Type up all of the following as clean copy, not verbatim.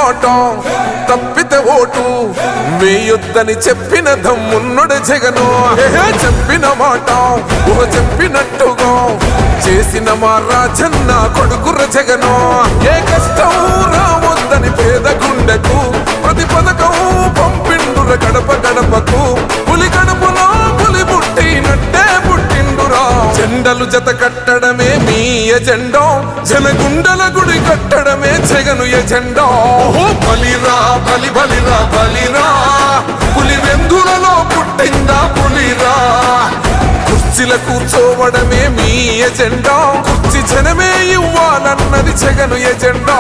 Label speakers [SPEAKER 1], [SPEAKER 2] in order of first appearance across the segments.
[SPEAKER 1] మాట తప్పితే ఓటు వేయొద్దని చెప్పిన దమ్మున్నడు జగను. చెప్పిన మాట చెప్పినట్టుగా చేసిన మా రాజన్న కొడుకుర జగను. ఏ కష్టం రావద్దని పేద గుండెకు ప్రతి పథకం పంపిండుర గడప గడపకు. పులి గడపలో పులి పుట్టినట్టే పుట్టిండురా. జెండలు జత కట్టడమే మీ ఎజెండా, జనగుండల గుడి కట్టడమే జగను ఎజెండా. బలిరా బలి బలిరా బలిరా, పులి వెందులలో పుట్టిందా పులిరా. కుర్చీల కూర్చోవడమే మీ ఎజెండా, కుర్చీ జనమే ఇవ్వాలన్నది జగను ఎజెండా.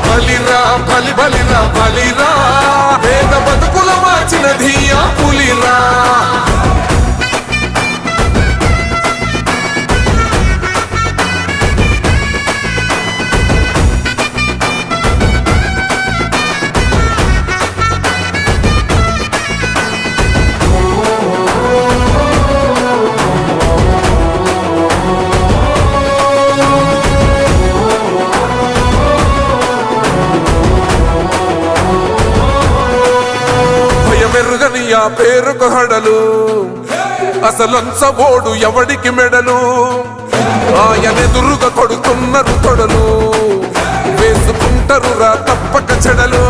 [SPEAKER 1] బలిరా బలి బలిరా బలిరా, పేద బతుకుల మార్చినది ఆ పులిరా. మెరుగని ఆ పేరుకు హడలు, అసలంచబోడు ఎవడికి మెడలు. ఆయనెదురుగా కొడుతున్నారు తొడలు, వేసుకుంటారు రా తప్పక చెడలు.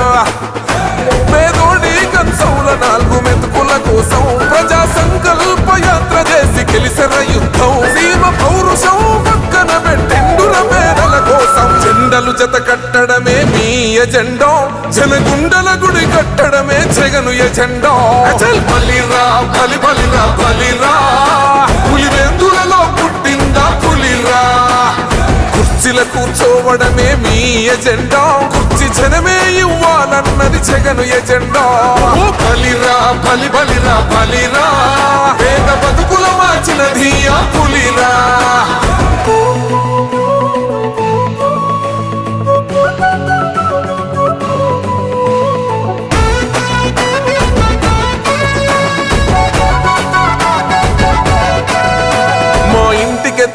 [SPEAKER 1] పేదోడి కంచంల 4 మెతుకుల కోసం ప్రజా సంకల్ప యాత్ర చేసి గెలిసిన యుద్ధం. సీమ పౌరుషం పక్కన పెట్టిండుల పేదల కోసం. జెండలు జత కట్టడమే మీ ఎజెండా, జనగుండల గుడి కట్టడమే జగను ఎజెండా. బలిరా బలి బలిరా బలిరా, పులి వెందులలో పుట్టిందా పులిరా. కుర్చీల కూర్చోవడమే మీ ఎజెండా, కుర్చీ జనమే ఇవ్వాలన్నది జగను ఎజెండా. బలిరా బలి బలిరా బలిరా, పేద బతుకుల మార్చినది ఆ పులిరా.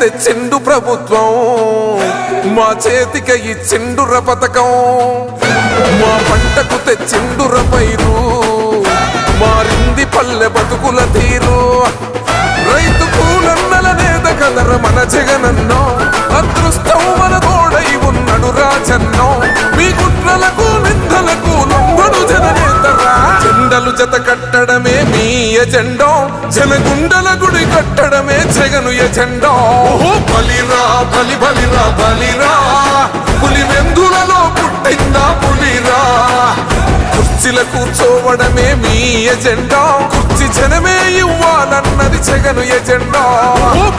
[SPEAKER 1] తెచ్చిండు ప్రభుత్వం, మా చేతికి ఇచ్చిండుర పథకం. మా పంటకు తెచ్చిండుర పైరు, మారింది పల్లె బతుకుల తీరు. రైతు కూలన్నల నేత కదర మన జగనన్నో, అదృష్టం మన తోడై ఉన్నడు రాజన్నో. మీ కుట్రలకు నిందలకు లొంగడు జననేతరా. జెండలు జత కట్టడమే మీ ఎజెండా, జనగుండల గుడి కట్టడమే జగను ఎజెండా. బలిరా బలి బలిరా బలిరా, పులి వెందులలో పుట్టిందా పులిరా. కుర్చీల కూర్చోవడమే మీ ఎజెండా, కుర్చీ జనమే ఇవ్వాలన్నది జగను ఎజెండా.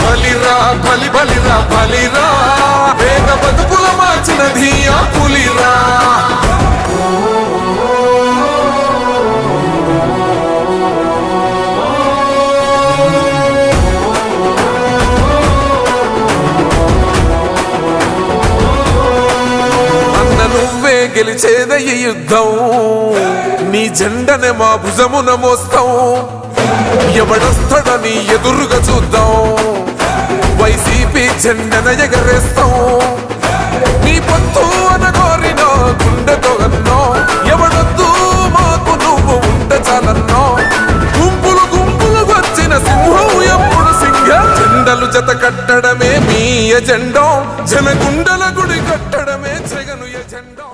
[SPEAKER 1] బలిరా బలి బలిరా బలిరా, పేద బతుకుల మార్చినది ఆ పులిరా. గెలిచేద ఈ యుద్ధం, నీ జెండనే మా భుజమున మోస్తాం. ఎవడొస్తాడని ఎదురుగా చూద్దాం, వైసీపీ జెండన ఎగరేస్తాం. నీ పొత్తు అనగోరిన గుండెతో అన్నో, ఎవడొద్దు మాకు నువ్వు ఉంటే చాలన్నో. గుంపులు గుంపులు వచ్చిన సింహం ఎప్పుడు సింహ. జెండలు జత కట్టడమే మీ ఎజెండా, జనగుండల గుడి కట్టడమే జగను ఎజెండా.